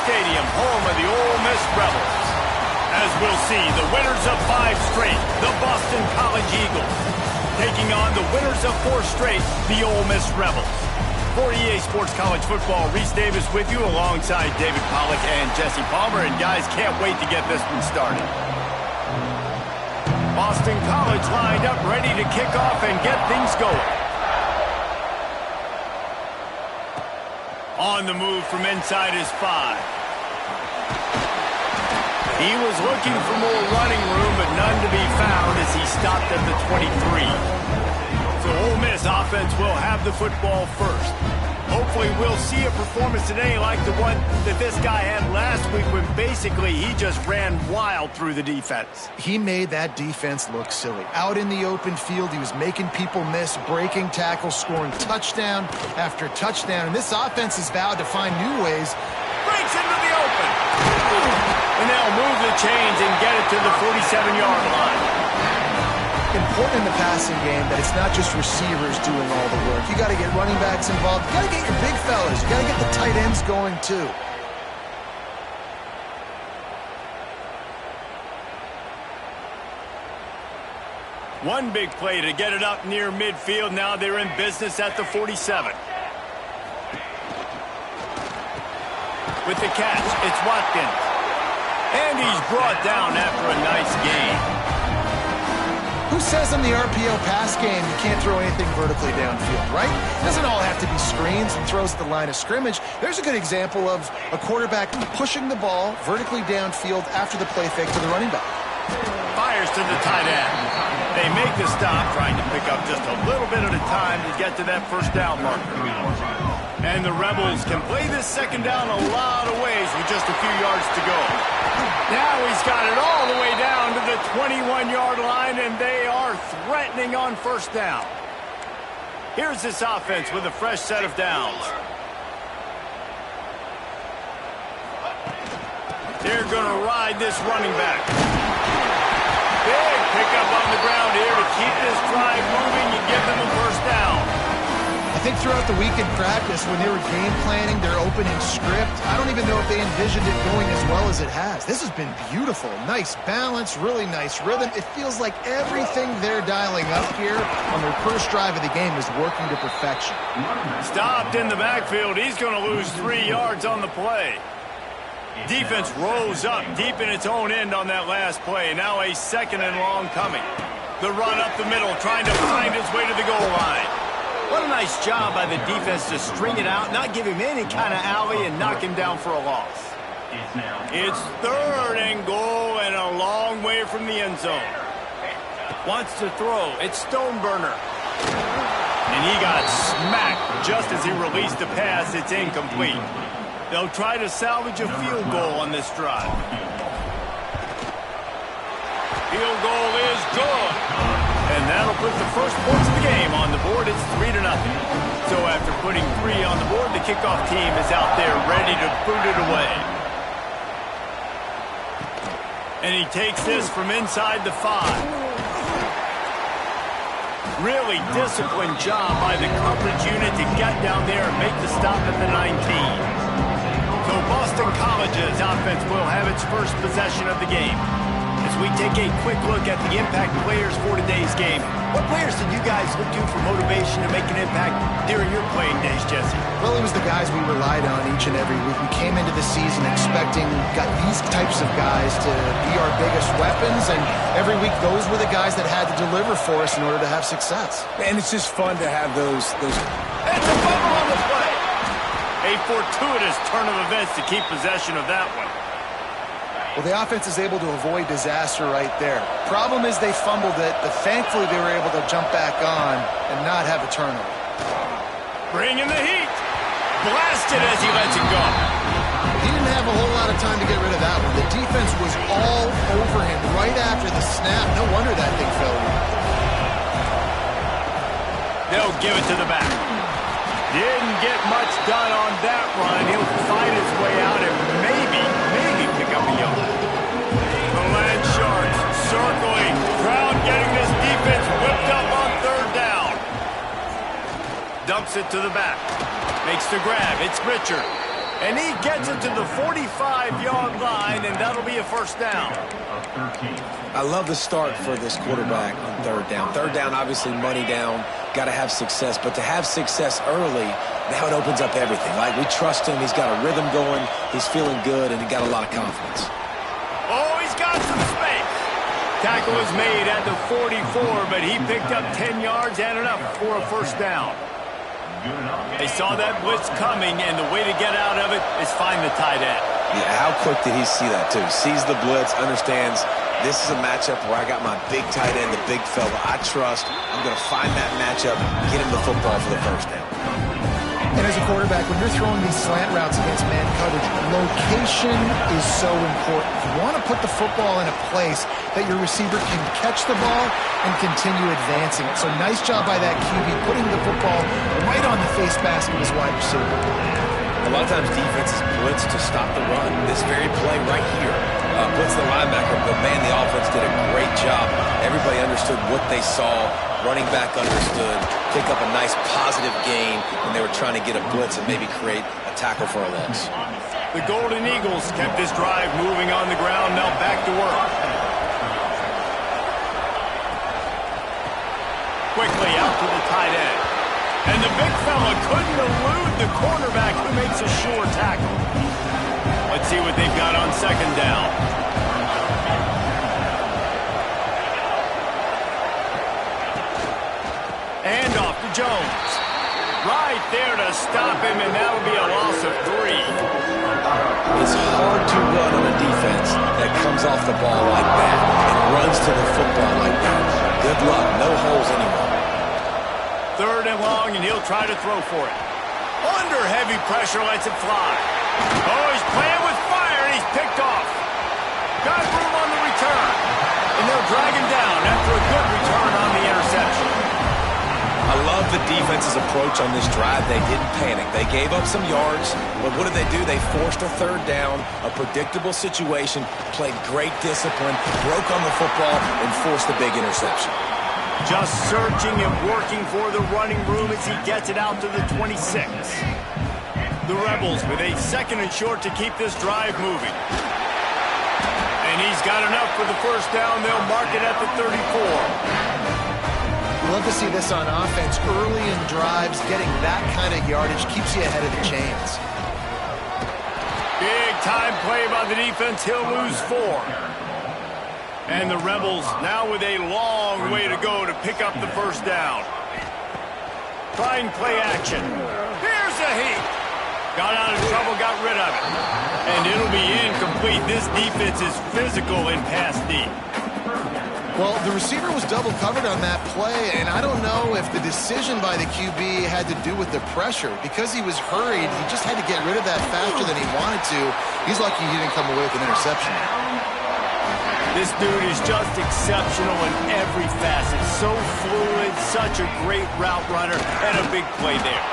Stadium, home of the Ole Miss Rebels. As we'll see, the winners of 5 straight, the Boston College Eagles, taking on the winners of 4 straight, the Ole Miss Rebels. For EA Sports College Football, Reese Davis with you alongside David Pollack and Jesse Palmer. And guys, can't wait to get this one started. Boston College lined up, ready to kick off and get things going. On the move from inside his 5. He was looking for more running room, but none to be found as he stopped at the 23. So Ole Miss offense will have the football first. Hopefully we'll see a performance today like the one that this guy had last week when basically he just ran wild through the defense. He made that defense look silly. Out in the open field, he was making people miss, breaking tackles, scoring touchdown after touchdown. And this offense has vowed to find new ways. Breaks into the open. And they'll move the chains and get it to the 47-yard line. Important in the passing game that it's not just receivers doing all the work. You got to get running backs involved. You got to get your big fellas. You got to get the tight ends going too. One big play to get it up near midfield. Now they're in business at the 47. With the catch, it's Watkins. And he's brought down after a nice gain. Who says in the RPO pass game you can't throw anything vertically downfield, right? It doesn't all have to be screens and throws at the line of scrimmage. There's a good example of a quarterback pushing the ball vertically downfield after the play fake to the running back. Fires to the tight end. They make the stop, trying to pick up just a little bit at a time to get to that first down marker. And the Rebels can play this second down a lot of ways with just a few yards to go. Now he's got it all the way down to the 21-yard line, and they are threatening on first down. Here's this offense with a fresh set of downs. They're going to ride this running back. Big pickup on the ground here to keep this drive moving and give them a first down. I think throughout the week in practice, when they were game planning their opening script, I don't even know if they envisioned it going as well as it has. This has been beautiful. Nice balance, really nice rhythm. It feels like everything they're dialing up here on their first drive of the game is working to perfection. Stopped in the backfield. He's going to lose 3 yards on the play. Defense rose up deep in its own end on that last play. Now a second and long coming. The run up the middle, trying to find his way to the goal line. What a nice job by the defense to string it out, not give him any kind of alley, and knock him down for a loss. It's third and goal and a long way from the end zone. Wants to throw. It's Stoneburner. And he got smacked just as he released the pass. It's incomplete. They'll try to salvage a field goal on this drive. Field goal is good. And that'll put the first points of the game on the board. It's 3-0. So after putting 3 on the board, the kickoff team is out there ready to boot it away. And he takes this from inside the 5. Really disciplined job by the coverage unit to get down there and make the stop at the 19. So Boston College's offense will have its first possession of the game. As we take a quick look at the impact players for today's game, what players did you guys look to for motivation to make an impact during your playing days, Jesse? Well, it was the guys we relied on each and every week. We came into the season expecting these types of guys to be our biggest weapons, and every week those were the guys that had to deliver for us in order to have success. And it's just fun to have those. It's a fumble on the play. A fortuitous turn of events to keep possession of that one. Well, the offense is able to avoid disaster right there. Problem is they fumbled it, but thankfully they were able to jump back on and not have a turnover. Bring in the heat. Blasted as he lets it go. He didn't have a whole lot of time to get rid of that one. The defense was all over him right after the snap. No wonder that thing fell. They'll give it to the back. Didn't get much done on that run. He'll fight his way out and maybe pick up a yard. The Land Sharks circling. Crowd getting this defense whipped up on 3rd down. Dumps it to the back. Makes the grab. It's Richard. And he gets it to the 45-yard line, and that'll be a first down. I love the start for this quarterback on 3rd down. 3rd down, obviously money down. Got to have success, but to have success early, now it opens up everything. Like, we trust him. He's got a rhythm going. He's feeling good, and he got a lot of confidence. Oh, he's got some space. Tackle was made at the 44, but he picked up 10 yards and enough for a first down. They saw that blitz coming, and the way to get out of it is find the tight end. Yeah, how quick did he see that, too? Sees the blitz, understands this is a matchup where I got my big tight end, the big fella I trust. I'm going to find that matchup, get him the football for the first down. And as a quarterback, when you're throwing these slant routes against man coverage, location is so important. You want to put the football in a place that your receiver can catch the ball and continue advancing it. So nice job by that QB, putting the football right on the face mask of his wide receiver. A lot of times defenses blitz to stop the run. This very play right here, blitz the linebacker, but man, the offense did a great job. Everybody understood what they saw. Running back understood. Pick up a nice positive gain when they were trying to get a blitz and maybe create a tackle for a loss. The Golden Eagles kept this drive moving on the ground. Now back to work. Quickly out to the tight end. And the big fella couldn't elude the cornerback who makes a sure tackle. Let's see what they've got on 2nd down. And off to Jones. Right there to stop him, and that'll be a loss of 3. It's hard to run on a defense that comes off the ball like that and runs to the football like that. Good luck. No holes anywhere. 3rd and long, and he'll try to throw for it. Under heavy pressure, lets it fly. Oh, he's playing with fire, and he's picked off. Got room on the return. And they'll drag him down after a good return on the interception. I love the defense's approach on this drive. They didn't panic. They gave up some yards, but what did they do? They forced a 3rd down, a predictable situation, played great discipline, broke on the football, and forced the big interception. Just searching and working for the running room as he gets it out to the 26. The Rebels with a 2nd and short to keep this drive moving. And he's got enough for the first down. They'll mark it at the 34. You love to see this on offense. Early in drives, getting that kind of yardage keeps you ahead of the chains. Big time play by the defense. He'll lose 4. And the Rebels now with a long way to go to pick up the first down. Trying play action. Here's a heat. Got out of trouble, got rid of it. And it'll be incomplete. This defense is physical in pass deep. Well, the receiver was double covered on that play, and I don't know if the decision by the QB had to do with the pressure. Because he was hurried, he just had to get rid of that faster than he wanted to. He's lucky he didn't come away with an interception. This dude is just exceptional in every facet. So fluid, such a great route runner, and a big play there.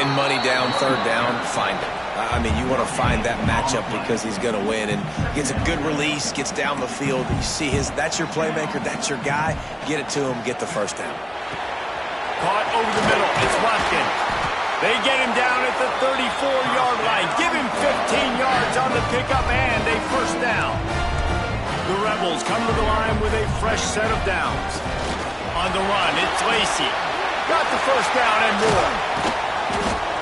And money down, third down, find him. I mean, you want to find that matchup because he's going to win. And gets a good release, gets down the field. You see that's your playmaker, that's your guy. Get it to him, get the first down. Caught over the middle. It's Watkins. They get him down at the 34-yard line. Give him 15 yards on the pickup and a first down. The Rebels come to the line with a fresh set of downs. On the run, it's Lacy. Got the first down and more.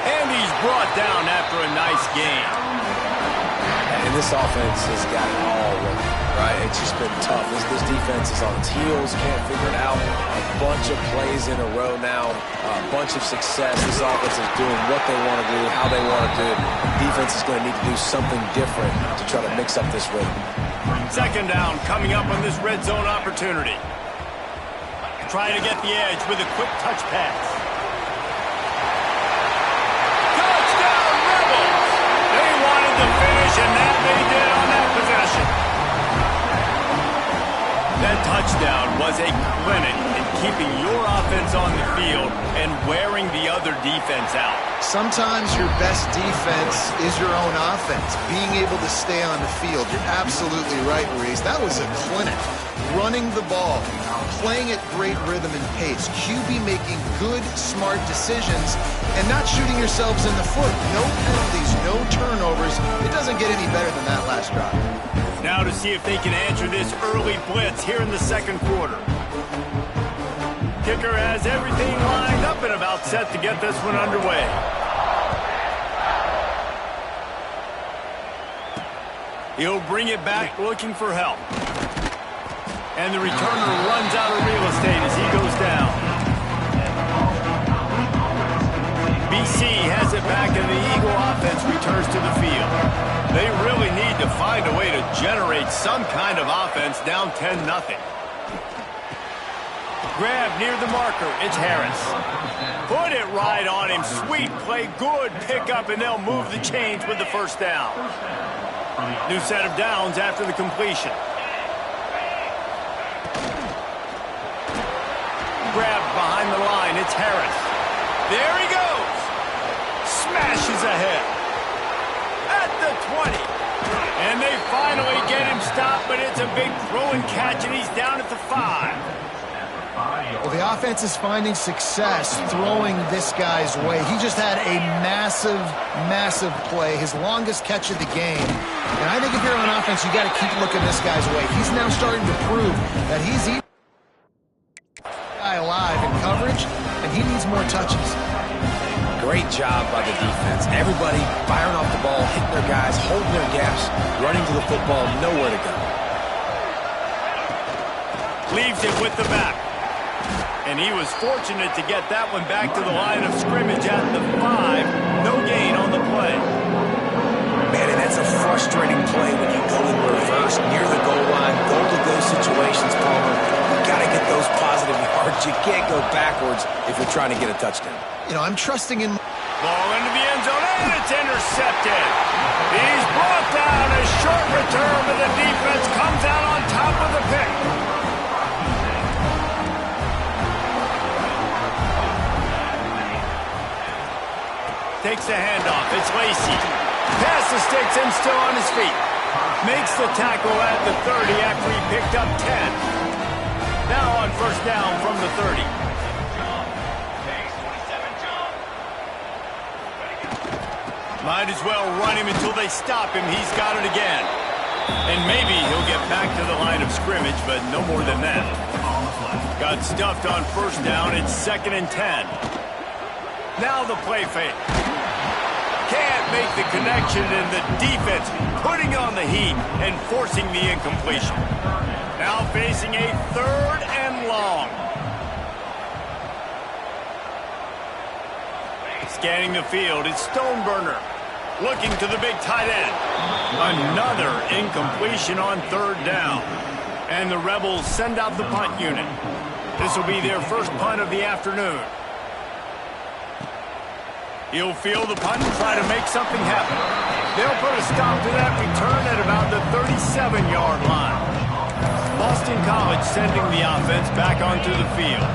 And he's brought down after a nice gain. And this offense has got it all working, right? It's just been tough. This defense is on its heels, can't figure it out. A bunch of plays in a row now, a bunch of success. This offense is doing what they want to do, how they want to do it. Defense is going to need to do something different to try to mix up this rhythm. Second down coming up on this red zone opportunity. Trying to get the edge with a quick touch pass. Touchdown, Rebels! They wanted to finish, and that they did on that possession. That touchdown was a clinic in keeping your offense on the field and wearing the other defense out. Sometimes your best defense is your own offense, being able to stay on the field. You're absolutely right, Reese. That was a clinic. Running the ball, playing at great rhythm and pace, QB making good, smart decisions, and not shooting yourselves in the foot. No penalties, no turnovers. It doesn't get any better than that last drive. Now to see if they can answer this early blitz here in the second quarter. Kicker has everything lined up and about set to get this one underway. He'll bring it back looking for help. And the returner runs out of real estate as he goes down. BC has it back and the Eagle offense returns to the field. They really need to find a way to generate some kind of offense down 10-0. Grab near the marker. It's Harris. Put it right on him. Sweet play. Good pickup, and they'll move the chains with the first down. New set of downs after the completion. Grab behind the line. It's Harris. There he goes. Smashes ahead. At the 20. And they finally get him stopped, but it's a big throw and catch, and he's down at the 5. Well, the offense is finding success throwing this guy's way. He just had a massive, massive play, his longest catch of the game. And I think if you're on offense, you got to keep looking this guy's way. He's now starting to prove that he's even guy alive in coverage, and he needs more touches. Great job by the defense. Everybody firing off the ball, hitting their guys, holding their gaps, running to the football, nowhere to go. Leaves it with the back. And he was fortunate to get that one back to the line of scrimmage at the 5. No gain on the play. Man, and that's a frustrating play when you go in reverse near the goal line. Goal-to-go situations, Palmer. You got to get those positive yards. You can't go backwards if you're trying to get a touchdown. You know, I'm trusting in... Ball into the end zone, and it's intercepted. He's brought down. A short return, but the defense comes out on top of the pick. Takes the handoff. It's Lacy. Pass the sticks and still on his feet. Makes the tackle at the 30 after he picked up 10. Now on first down from the 30. Might as well run him until they stop him. He's got it again. And maybe he'll get back to the line of scrimmage, but no more than that. Got stuffed on first down. It's 2nd and 10. Now the play fake. Can't make the connection, and the defense putting on the heat and forcing the incompletion. Now facing a 3rd and long. Scanning the field, it's Stoneburner. Looking to the big tight end. Another incompletion on 3rd down. And the Rebels send out the punt unit. This will be their first punt of the afternoon. He'll field the punt and try to make something happen. They'll put a stop to that return at about the 37-yard line. Boston College sending the offense back onto the field.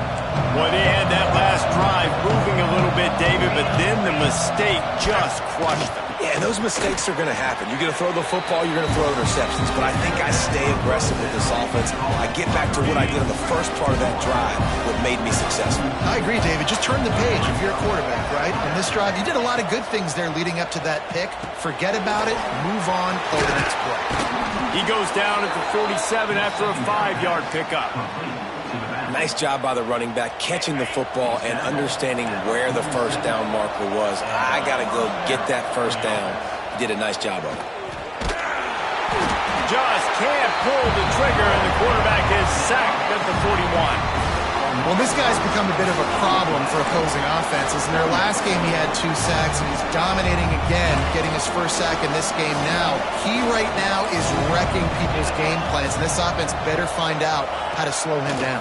Boy, they had that last drive moving a little bit, David, but then the mistake just crushed them. Yeah, and those mistakes are going to happen. You're going to throw the football, you're going to throw interceptions. But I think I stay aggressive with this offense. I get back to what I did in the first part of that drive, what made me successful. I agree, David. Just turn the page if you're a quarterback, right? On this drive, you did a lot of good things there leading up to that pick. Forget about it, move on, play the next play. He goes down at the 47 after a 5-yard pickup. Nice job by the running back, catching the football and understanding where the first down marker was. I got to go get that first down. He did a nice job of it. Just can't pull the trigger, and the quarterback is sacked at the 41. Well, this guy's become a bit of a problem for opposing offenses. In their last game, he had 2 sacks, and he's dominating again, getting his first sack in this game now. He right now is wrecking people's game plans, and this offense better find out how to slow him down.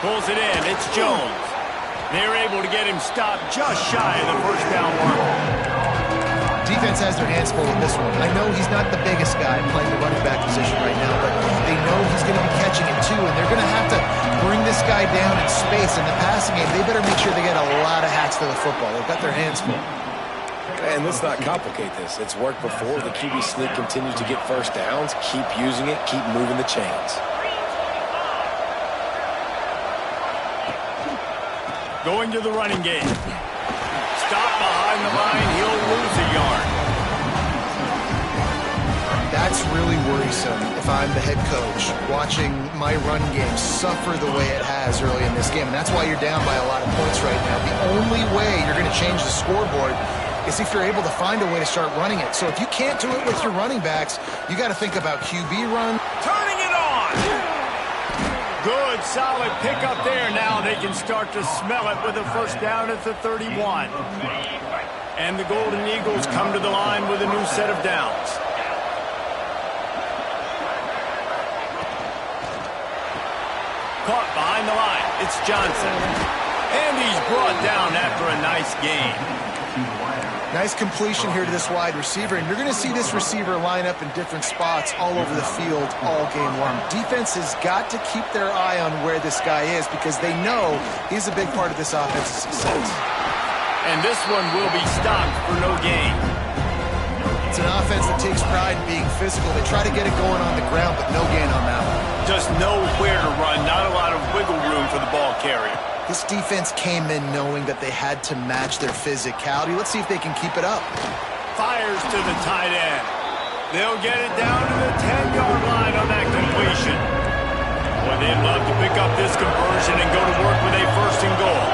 Pulls it in. It's Jones. They're able to get him stopped just shy of the first down marker. Defense has their hands full with this one. I know he's not the biggest guy playing the running back position right now, but they know he's going to be catching it too, and they're going to have to bring this guy down in space. In the passing game, they better make sure they get a lot of hats to the football. They've got their hands full. And let's not complicate this. It's worked before. The QB sneak continues to get first downs. Keep using it. Keep moving the chains. Going to the running game. Stop behind the line. He'll lose a yard. That's really worrisome if I'm the head coach, watching my run game suffer the way it has early in this game. And that's why you're down by a lot of points right now. The only way you're going to change the scoreboard is if you're able to find a way to start running it. So if you can't do it with your running backs, you got to think about QB run. Turning it on! Good, solid pickup there. Now they can start to smell it with a first down at the 31. And the Golden Eagles come to the line with a new set of downs. Caught behind the line. It's Johnson. And he's brought down after a nice gain. Nice completion here to this wide receiver, and you're going to see this receiver line up in different spots all over the field all game long. Defense has got to keep their eye on where this guy is because they know he's a big part of this offense's success. And this one will be stopped for no gain. It's an offense that takes pride in being physical. They try to get it going on the ground, but no gain on that one. Just nowhere to run, not a lot of wiggle room for the ball carrier. This defense came in knowing that they had to match their physicality. Let's see if they can keep it up. Fires to the tight end. They'll get it down to the 10-yard line on that completion. Boy, they'd love to pick up this conversion and go to work with a first and goal.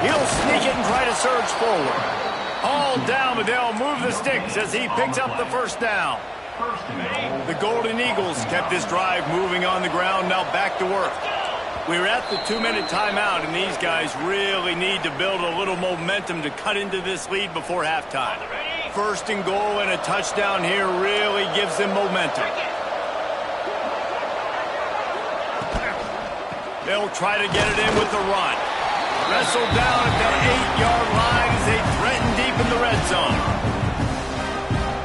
He'll sneak it and try to surge forward. All down, but they'll move the sticks as he picks up the first down. The Golden Eagles kept this drive moving on the ground, now back to work. We're at the 2-minute timeout, and these guys really need to build a little momentum to cut into this lead before halftime. First and goal and a touchdown here really gives them momentum. They'll try to get it in with the run. Wrestled down at the 8-yard line as they threaten deep in the red zone.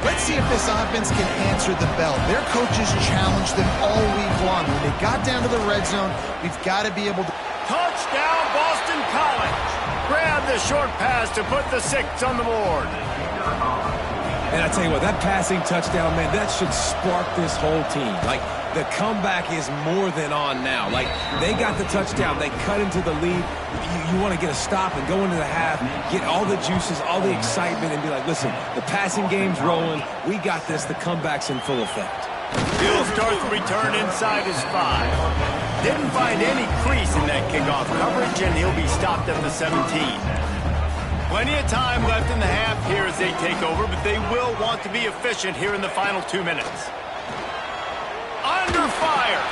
Let's see if this offense can answer the bell. Their coaches challenged them all week long. When they got down to the red zone, we've got to be able to... Touchdown, Boston College. Grab the short pass to put the 6 on the board. And I tell you what, that passing touchdown, man, that should spark this whole team. Like, the comeback is more than on now. Like, they got the touchdown. They cut into the lead. You want to get a stop and go into the half, get all the juices, all the excitement, and be like, listen, the passing game's rolling. We got this. The comeback's in full effect. He'll start the return inside his 5. Didn't find any crease in that kickoff coverage, and he'll be stopped at the 17. Plenty of time left in the half here as they take over, but they will want to be efficient here in the final 2 minutes. Under fire.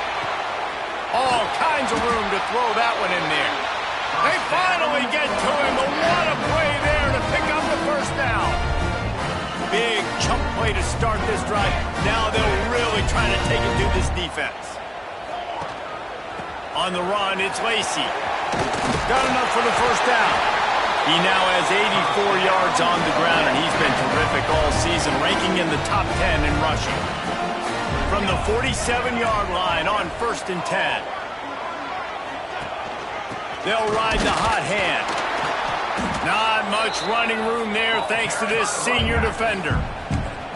All kinds of room to throw that one in there. They finally get to him, but what a play there to pick up the first down. Big chunk play to start this drive. Now they'll really try to take it to this defense. On the run, it's Lacy. Got enough for the first down. He now has 84 yards on the ground, and he's been terrific all season, ranking in the top 10 in rushing. From the 47-yard line on 1st and 10. They'll ride the hot hand. Not much running room there thanks to this senior defender.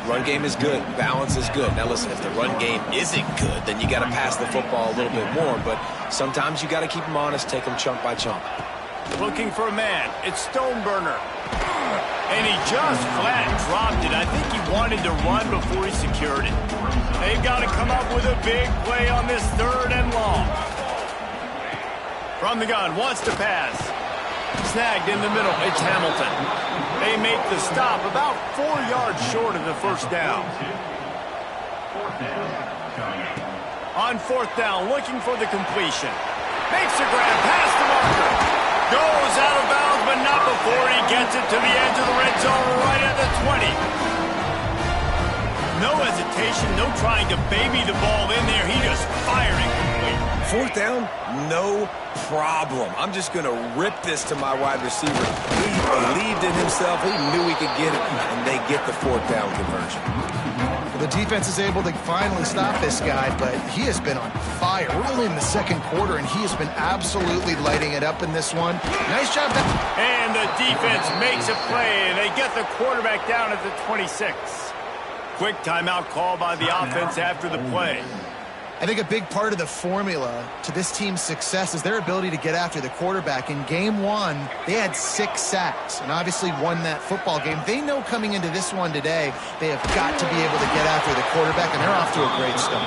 Run game is good. Balance is good. Now listen, if the run game isn't good, then you got to pass the football a little bit more. But sometimes you got to keep them honest, take them chunk by chunk. Looking for a man. It's Stoneburner. And he just flat dropped it. I think he wanted to run before he secured it. They've got to come up with a big play on this 3rd and long. From the gun, wants to pass. Snagged in the middle. It's Hamilton. They make the stop about 4 yards short of the first down. On 4th down, looking for the completion. Makes a grab past the marker. Goes out of bounds, but not before he gets it to the edge of the red zone right at the 20. No hesitation, no trying to baby the ball in there. He just fired it complete. 4th down, no problem. I'm just going to rip this to my wide receiver. He believed in himself. He knew he could get it, and they get the 4th down conversion. Well, the defense is able to finally stop this guy, but he has been on fire. We're only in the 2nd quarter, and he has been absolutely lighting it up in this one. Nice job. And the defense makes a play, and they get the quarterback down at the 26. Quick timeout call by the offense after the play. I think a big part of the formula to this team's success is their ability to get after the quarterback. In game 1, they had 6 sacks and obviously won that football game. They know coming into this one today, they have got to be able to get after the quarterback, and they're off to a great start.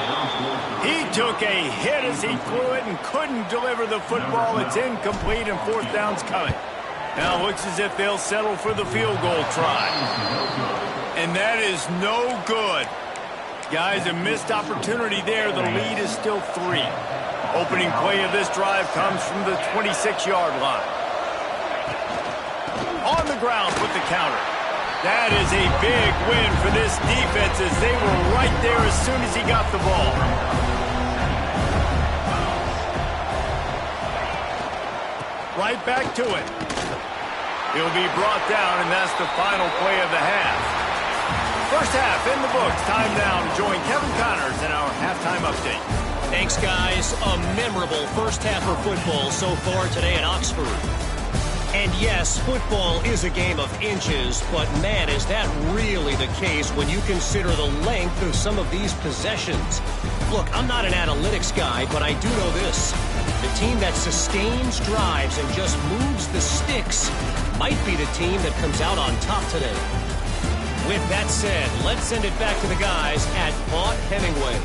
He took a hit as he threw it and couldn't deliver the football. It's incomplete, and 4th down's coming. Now it looks as if they'll settle for the field goal try. And that is no good. Guys, a missed opportunity there. The lead is still 3. Opening play of this drive comes from the 26-yard line. On the ground with the counter. That is a big win for this defense as they were right there as soon as he got the ball. Right back to it. He'll be brought down, and that's the final play of the half. First half in the books. Time now to join Kevin Connors in our halftime update. Thanks, guys. A memorable first half of football so far today at Oxford. And yes, football is a game of inches, but man, is that really the case when you consider the length of some of these possessions. Look, I'm not an analytics guy, but I do know this. The team that sustains drives and just moves the sticks might be the team that comes out on top today. With that said, let's send it back to the guys at Vaught Hemingway.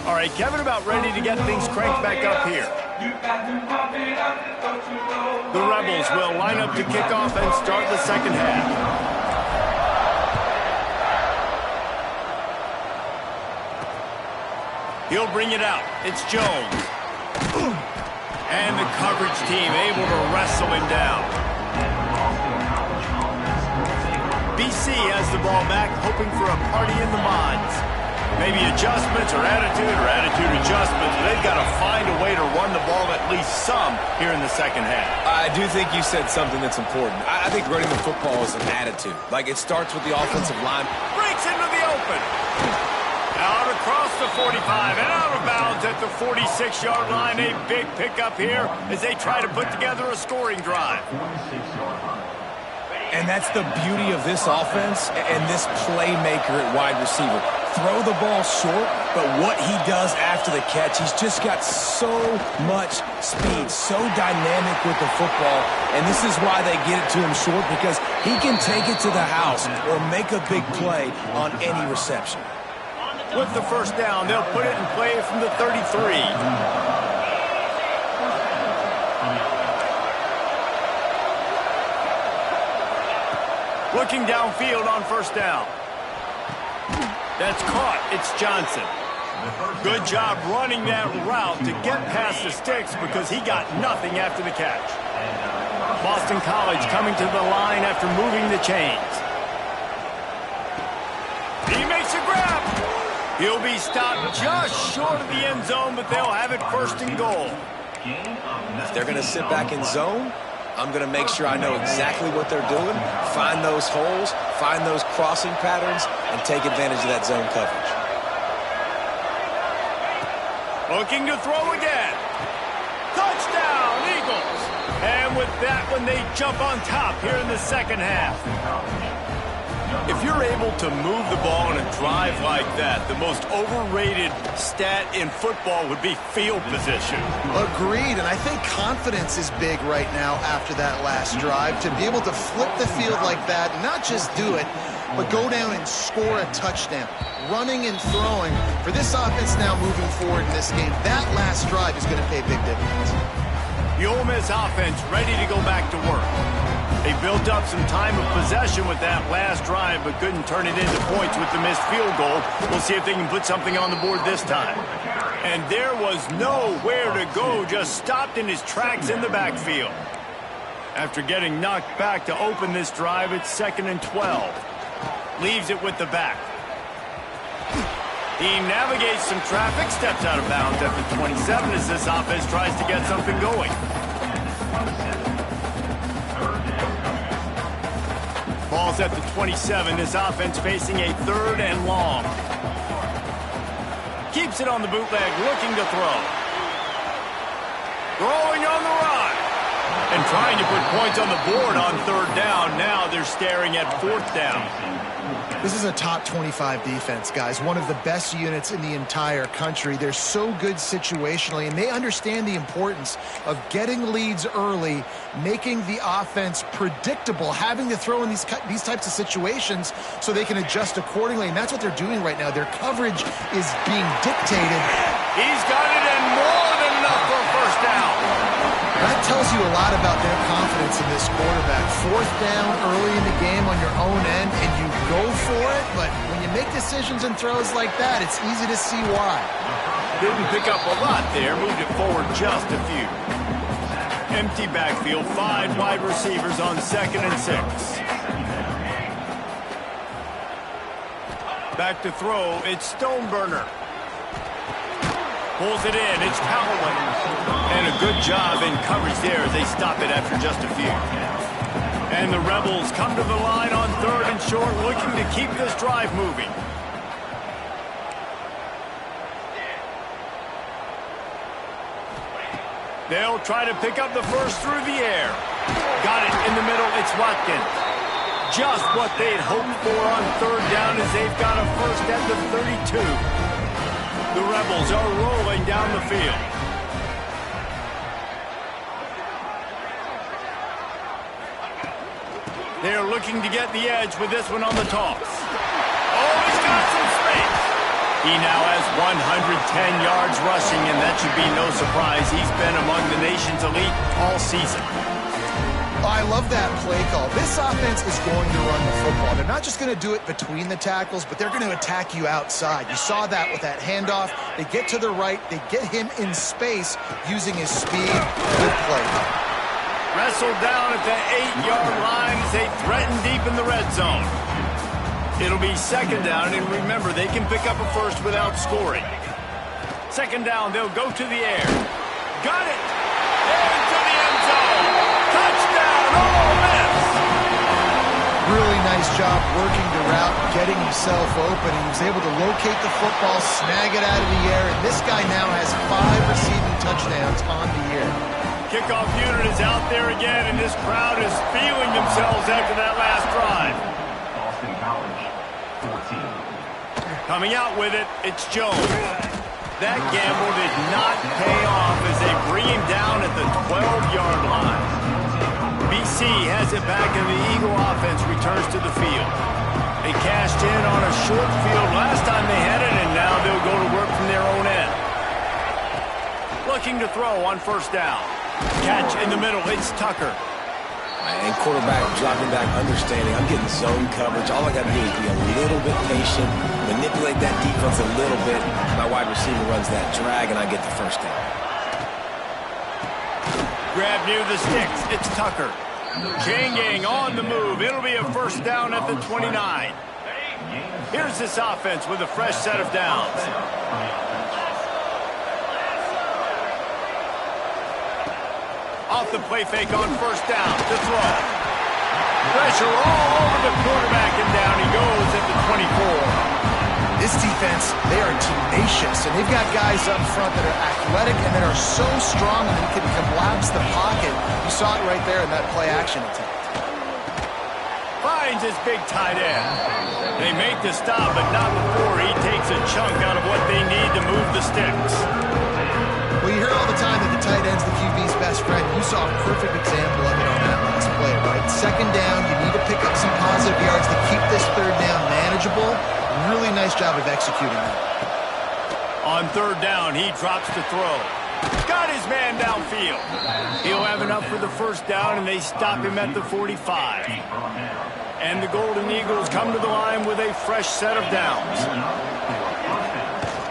All right, Kevin, about ready to get things cranked back up here. The Rebels will line up to kick off and start the second half. He'll bring it out. It's Jones. And the coverage team able to wrestle him down. BC has the ball back, hoping for a party in the mods. Maybe adjustments or attitude adjustments. They've got to find a way to run the ball at least some here in the second half. I do think you said something that's important. I think running the football is an attitude. Like, it starts with the offensive line. Breaks into the open. Out across the 45 and out of bounds at the 46-yard line. A big pickup here as they try to put together a scoring drive. And that's the beauty of this offense and this playmaker at wide receiver. Throw the ball short, but what he does after the catch, he's just got so much speed, so dynamic with the football, and this is why they get it to him short, because he can take it to the house or make a big play on any reception. With the first down, they'll put it in play from the 33. Looking downfield on first down. That's caught. It's Johnson. Good job running that route to get past the sticks because he got nothing after the catch. Boston College coming to the line after moving the chains. He makes a grab. He'll be stopped just short of the end zone, but they'll have it first and goal. If they're going to sit back in zone, I'm going to make sure I know exactly what they're doing, find those holes, find those crossing patterns, and take advantage of that zone coverage. Looking to throw again. Touchdown, Eagles. And with that one, they jump on top here in the second half. If you're able to move the ball in a drive like that, the most overrated stat in football would be field position. Agreed, and I think confidence is big right now after that last drive. To be able to flip the field like that, not just do it, but go down and score a touchdown. Running and throwing. For this offense now moving forward in this game, that last drive is going to pay big dividends. The Ole Miss offense ready to go back to work. They built up some time of possession with that last drive, but couldn't turn it into points with the missed field goal. We'll see if they can put something on the board this time. And there was nowhere to go, just stopped in his tracks in the backfield. After getting knocked back to open this drive, it's 2nd and 12. Leaves it with the back. He navigates some traffic, steps out of bounds at the 27 as this offense tries to get something going. Ball's at the 27. This offense facing a 3rd and long. Keeps it on the bootleg, looking to throw. Throwing on the run. And trying to put points on the board on 3rd down. Now they're staring at 4th down. This is a top 25 defense, guys. One of the best units in the entire country. They're so good situationally, and they understand the importance of getting leads early, making the offense predictable, having to throw in these types of situations so they can adjust accordingly, and that's what they're doing right now. Their coverage is being dictated. He's got it, and more than enough for a first down. That tells you a lot about their confidence in this quarterback. 4th down early in the game on your own end, and you go for it, but when you make decisions and throws like that, it's easy to see why. Didn't pick up a lot there, moved it forward just a few. Empty backfield, 5 wide receivers on 2nd and 6. Back to throw, it's Stoneburner. Pulls it in, it's Callaway. And a good job in coverage there as they stop it after just a few. And the Rebels come to the line on 3rd and short, looking to keep this drive moving. They'll try to pick up the first through the air. Got it in the middle, it's Watkins. Just what they'd hoped for on 3rd down as they've got a first at the 32. The Rebels are rolling down the field. They're looking to get the edge with this one on the toss. Oh, he's got some space. He now has 110 yards rushing, and that should be no surprise. He's been among the nation's elite all season. I love that play call. This offense is going to run the football. They're not just going to do it between the tackles, but they're going to attack you outside. You saw that with that handoff. They get to the right. They get him in space using his speed. Good play. Wrestled down at the 8-yard line as they threaten deep in the red zone. It'll be 2nd down, and remember, they can pick up a first without scoring. 2nd down, they'll go to the air. Got it! Into the end zone! Touchdown, Ole Miss! Really nice job working the route, getting himself open. He was able to locate the football, snag it out of the air, and this guy now has 5 receiving touchdowns on the year. Kickoff unit is out there again, and this crowd is feeling themselves after that last drive. Boston College, 14. Coming out with it, it's Jones. That gamble did not pay off as they bring him down at the 12-yard line. BC has it back, and the Eagle offense returns to the field. They cashed in on a short field last time they had it, and now they'll go to work from their own end. Looking to throw on 1st down. Catch in the middle, it's Tucker. And quarterback dropping back, understanding I'm getting zone coverage. All I got to do is be a little bit patient, manipulate that defense a little bit. My wide receiver runs that drag, and I get the first down. Grab near the sticks. It's Tucker. Chain gang on the move. It'll be a first down at the 29. Here's this offense with a fresh set of downs. Off the play fake on first down to throw. Pressure all over the quarterback, and down he goes at the 24. This defense, they are tenacious, and they've got guys up front that are athletic and that are so strong that they can collapse the pocket. You saw it right there in that play-action attempt. Finds his big tight end. They make the stop, but not before he takes a chunk out of what they need to move the sticks. Well, you hear all the time that the tight end's the QB's best friend. You saw a perfect example of it on that last play, right? Second down, you need to pick up some positive yards to keep this third down manageable. Really nice job of executing that. On third down, he drops to throw. Got his man downfield. He'll have enough for the first down, and they stop him at the 45. And the Golden Eagles come to the line with a fresh set of downs.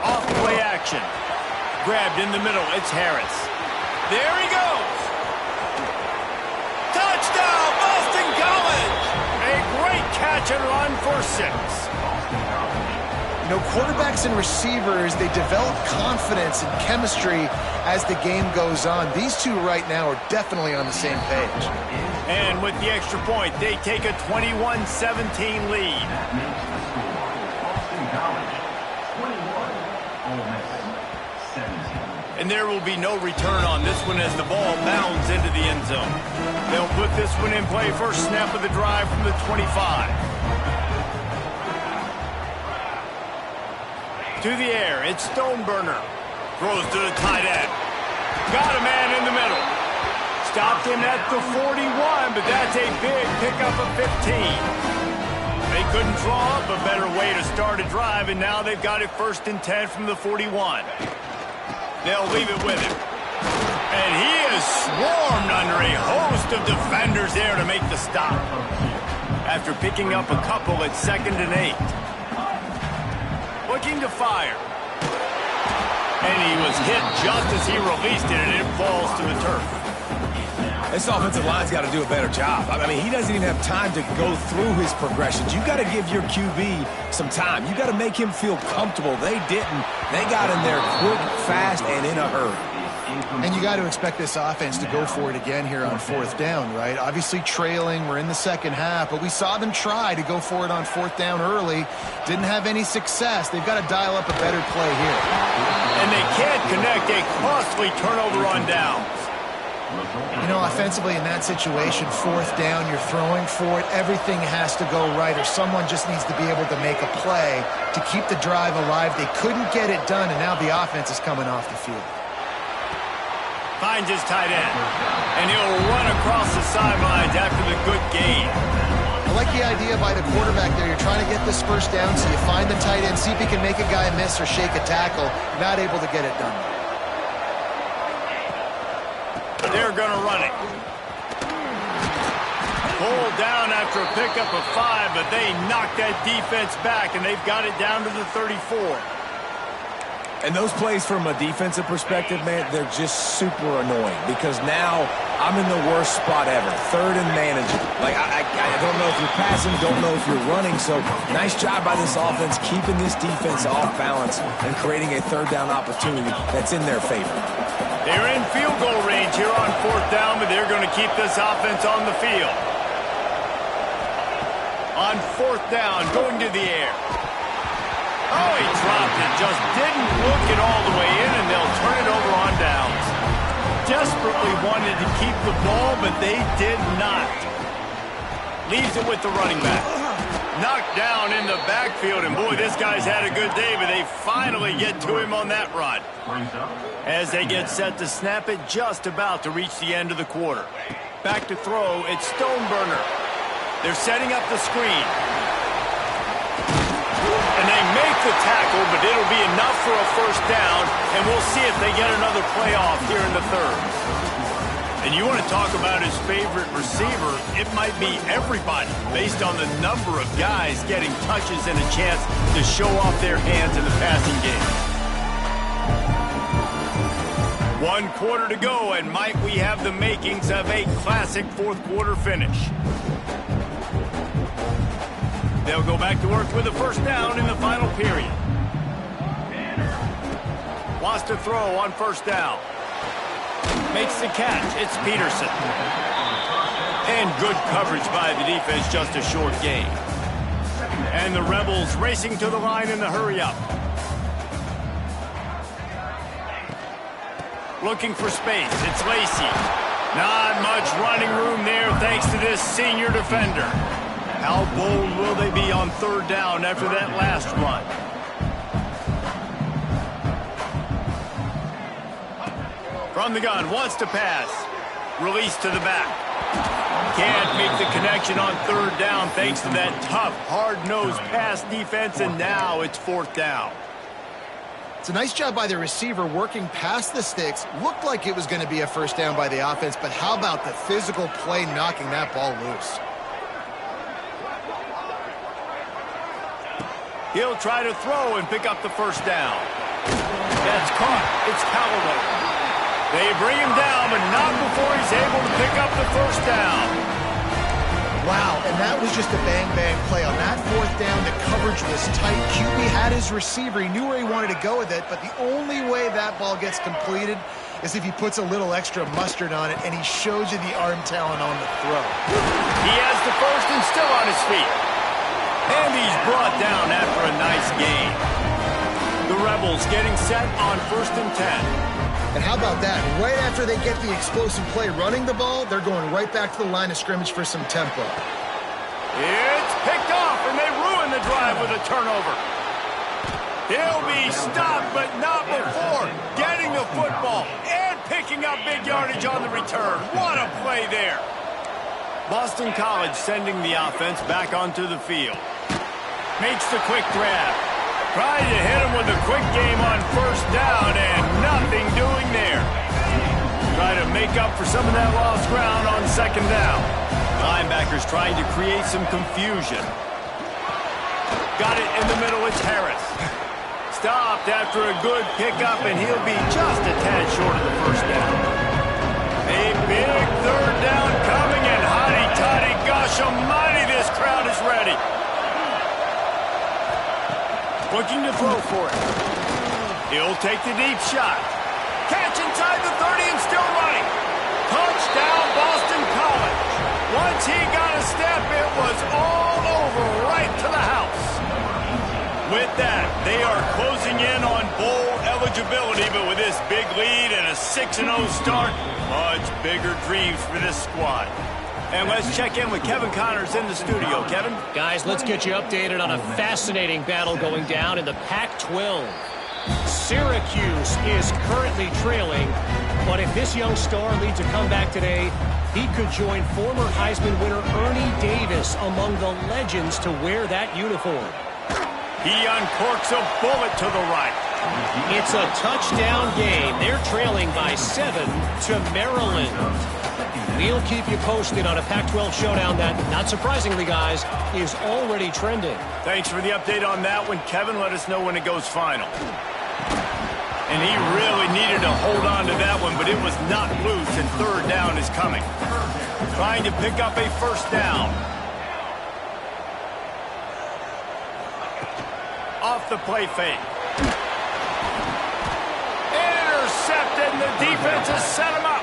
Off play action. Grabbed in the middle. It's Harris. There he goes. Touchdown, Boston College. A great catch and run for 6. You know, quarterbacks and receivers, they develop confidence and chemistry as the game goes on. These two right now are definitely on the same page. And with the extra point, they take a 21-17 lead. Boston College, 21. Ole Miss, 17. And there will be no return on this one as the ball bounds into the end zone. They'll put this one in play first snap of the drive from the 25. To the air, it's Stoneburner. Throws to the tight end. Got a man in the middle. Stopped him at the 41, but that's a big pickup of 15. They couldn't draw up a better way to start a drive, and now they've got it 1st and 10 from the 41. They'll leave it with him. And he is swarmed under a host of defenders there to make the stop. After picking up a couple at 2nd and 8. Looking to fire. And he was hit just as he released it, and it falls to the turf. This offensive line's got to do a better job. I mean, he doesn't even have time to go through his progressions. You've got to give your QB some time. You've got to make him feel comfortable. They didn't. They got in there quick, fast, and in a hurry. And you got to expect this offense to go for it again here on 4th down, right? Obviously trailing, we're in the second half, but we saw them try to go for it on 4th down early. Didn't have any success. They've got to dial up a better play here. And they can't connect a costly turnover on downs. You know, offensively in that situation, 4th down, you're throwing for it. Everything has to go right, or someone just needs to be able to make a play to keep the drive alive. They couldn't get it done, and now the offense is coming off the field. Finds his tight end. And he'll run across the sidelines after the good gain. I like the idea by the quarterback there. You're trying to get this first down, so you find the tight end, see if he can make a guy miss or shake a tackle. Not able to get it done. They're going to run it. Pulled down after a pickup of 5, but they knocked that defense back, and they've got it down to the 34. And those plays from a defensive perspective, man, they're just super annoying because now I'm in the worst spot ever. 3rd and manageable. Like, I don't know if you're passing, don't know if you're running. So nice job by this offense keeping this defense off balance and creating a 3rd down opportunity that's in their favor. They're in field goal range here on 4th down, but they're going to keep this offense on the field. On 4th down, going to the air. Oh, he dropped it. Just didn't look it all the way in, and they'll turn it over on downs. Desperately wanted to keep the ball, but they did not. Leaves it with the running back. Knocked down in the backfield, and boy, this guy's had a good day, but they finally get to him on that run. As they get set to snap it, just about to reach the end of the quarter. Back to throw, it's Stoneburner. They're setting up the screen. And they make the tackle, but it'll be enough for a first down, and we'll see if they get another play off here in the 3rd. And you want to talk about his favorite receiver, it might be everybody, based on the number of guys getting touches and a chance to show off their hands in the passing game. 1 quarter to go, and might we have the makings of a classic fourth quarter finish. They'll go back to work with a first down in the final period. Wants to throw on first down. Makes the catch. It's Peterson. And good coverage by the defense, just a short gain. And the Rebels racing to the line in the hurry-up. Looking for space. It's Lacy. Not much running room there thanks to this senior defender. How bold will they be on third down after that last run? From the gun, wants to pass. Release to the back. Can't make the connection on third down thanks to that tough, hard-nosed pass defense, and now it's fourth down. It's a nice job by the receiver working past the sticks. Looked like it was going to be a first down by the offense, but how about the physical play knocking that ball loose? He'll try to throw and pick up the first down. That's caught. It's Callaway. They bring him down, but not before he's able to pick up the first down. Wow, and that was just a bang-bang play. On that fourth down, the coverage was tight. QB had his receiver. He knew where he wanted to go with it, but the only way that ball gets completed is if he puts a little extra mustard on it, and he shows you the arm talent on the throw. He has the first and still on his feet. And he's brought down after a nice gain. The Rebels getting set on 1st and 10. And how about that? Right after they get the explosive play running the ball, they're going right back to the line of scrimmage for some tempo. It's picked off, and they ruin the drive with a turnover. He'll be stopped, but not before getting the football and picking up big yardage on the return. What a play there. Boston College sending the offense back onto the field. Makes the quick grab. Trying to hit him with a quick game on first down, and nothing doing there. Try to make up for some of that lost ground on second down. Linebackers trying to create some confusion. Got it in the middle, it's Harris. Stopped after a good pickup, and he'll be just a tad short of the first down. A big third down coming, and hotty-toddy, gosh almighty, this crowd is ready. Looking to throw for it. He'll take the deep shot. Catch inside the 30 and still running. Touchdown, Boston College. Once he got a step, it was all over right to the house. With that, they are closing in on bowl eligibility, but with this big lead and a 6-0 start, much bigger dreams for this squad. And let's check in with Kevin Connors in the studio. Kevin? Guys, let's get you updated on a fascinating battle going down in the Pac-12. Syracuse is currently trailing, but if this young star leads a comeback today, he could join former Heisman winner Ernie Davis among the legends to wear that uniform. He uncorks a bullet to the right. It's a touchdown game. They're trailing by 7 to Maryland. We'll keep you posted on a Pac-12 showdown that, not surprisingly, guys, is already trending. Thanks for the update on that one, Kevin. Let us know when it goes final. And he really needed to hold on to that one, but it was not loose, and third down is coming. Trying to pick up a first down. Off the play fake. Intercepted, and the defense has set him up.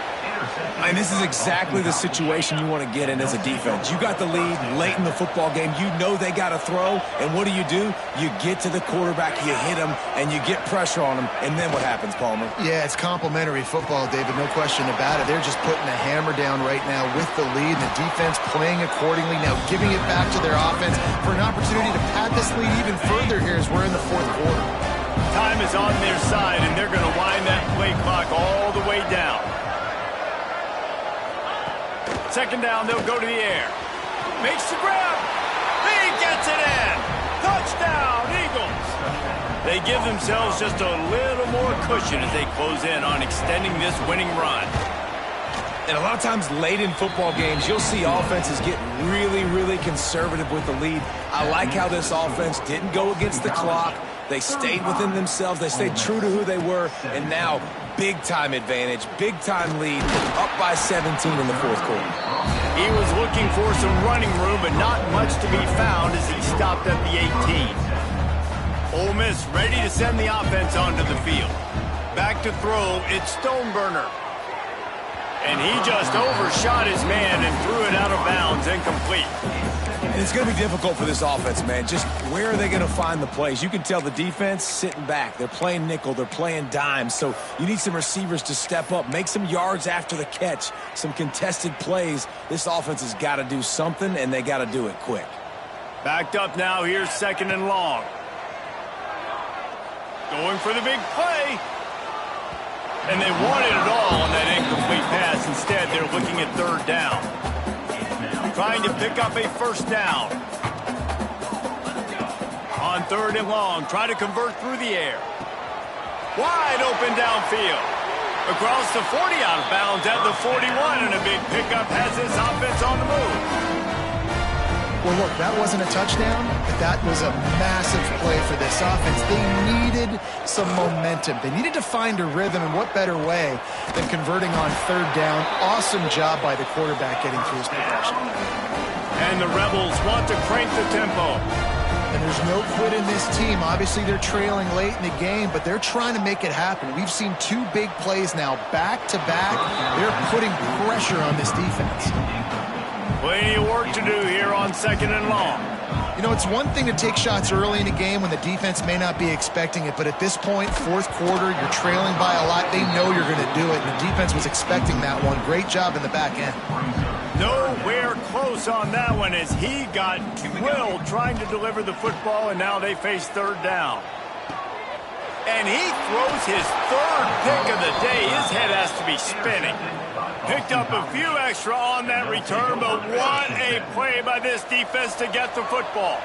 And this is exactly the situation you want to get in as a defense. You got the lead late in the football game. You know they got to throw. And what do? You get to the quarterback, you hit him, and you get pressure on him. And then what happens, Palmer? Yeah, it's complimentary football, David. No question about it. They're just putting a hammer down right now with the lead. And the defense playing accordingly. Now giving it back to their offense for an opportunity to pad this lead even further here as we're in the fourth quarter. Time is on their side, and they're going to wind that play clock all the way down. Second down, they'll go to the air. Makes the grab. He gets it in. Touchdown, Eagles. They give themselves just a little more cushion as they close in on extending this winning run. And a lot of times late in football games, you'll see offenses get really, really conservative with the lead. I like how this offense didn't go against the clock. They stayed within themselves. They stayed true to who they were. And now, big-time advantage, big-time lead, up by 17 in the fourth quarter. He was looking for some running room, but not much to be found as he stopped at the 18. Ole Miss ready to send the offense onto the field. Back to throw, it's Stoneburner. And he just overshot his man and threw it out of bounds, incomplete. And it's going to be difficult for this offense, man. Just where are they going to find the plays? You can tell the defense sitting back. They're playing nickel. They're playing dime. So you need some receivers to step up, make some yards after the catch, some contested plays. This offense has got to do something, and they got to do it quick. Backed up now. Here's 2nd and long. Going for the big play. And they wanted it all on that incomplete pass. Instead, they're looking at 3rd down. Trying to pick up a 1st down. On 3rd and long, trying to convert through the air. Wide open downfield. Across the 40, out of bounds at the 41, and a big pickup has this offense on the move. Well, look, that wasn't a touchdown, but that was a massive play for this offense. They needed some momentum. They needed to find a rhythm, and what better way than converting on 3rd down. Awesome job by the quarterback getting through his progression. And the Rebels want to crank the tempo. And there's no quit in this team. Obviously, they're trailing late in the game, but they're trying to make it happen. We've seen 2 big plays now, back-to-back. They're putting pressure on this defense. Plenty of work to do here on 2nd and long. You know, it's one thing to take shots early in a game when the defense may not be expecting it, but at this point, 4th quarter, you're trailing by a lot. They know you're going to do it, and the defense was expecting that one. Great job in the back end. Nowhere close on that one as he got drilled trying to deliver the football, and now they face 3rd down. And he throws his 3rd pick of the day. His head has to be spinning. Picked up a few extra on that return, but what a play by this defense to get the football.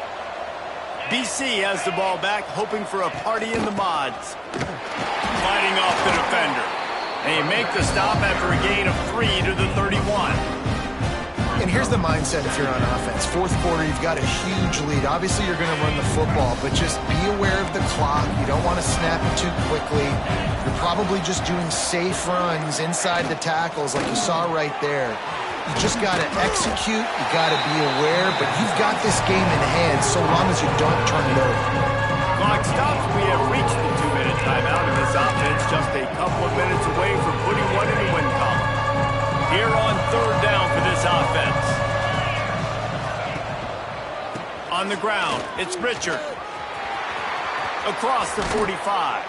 BC has the ball back, hoping for a party in the mods. Fighting off the defender. And he make the stop after a gain of 3 to the 31. And here's the mindset if you're on offense. 4th quarter, you've got a huge lead. Obviously, you're going to run the football, but just be aware of the clock. You don't want to snap it too quickly. You're probably just doing safe runs inside the tackles like you saw right there. You just got to execute. You got to be aware, but you've got this game in hand so long as you don't turn it over. Clock stops. We have reached the 2-minute timeout, and this offense just a couple of minutes away from putting one in the win column. Here on 3rd down for this offense. On the ground, it's Richard. Across the 45.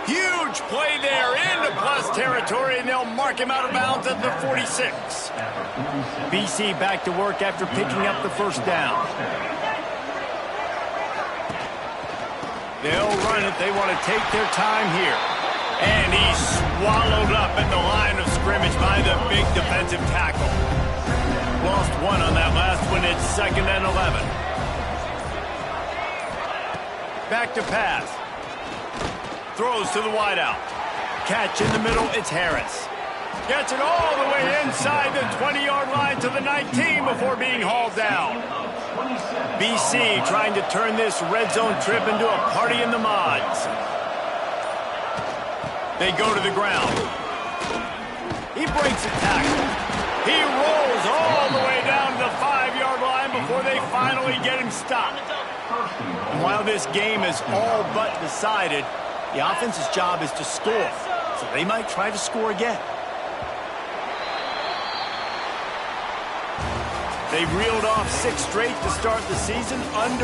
Huge play there into plus territory, and they'll mark him out of bounds at the 46. BC back to work after picking up the 1st down. They'll run it. They want to take their time here. And he's swallowed up at the line of scrimmage by the big defensive tackle. Lost 1 on that last one. It's 2nd and 11. Back to pass. Throws to the wideout. Catch in the middle. It's Harris. Gets it all the way inside the 20-yard line to the 19 before being hauled down. BC trying to turn this red zone trip into a party in the mods. They go to the ground. He breaks a tackle. He rolls all the way down to the 5-yard line before they finally get him stopped. And while this game is all but decided, the offense's job is to score. So they might try to score again. They've reeled off 6 straight to start the season, undefeated.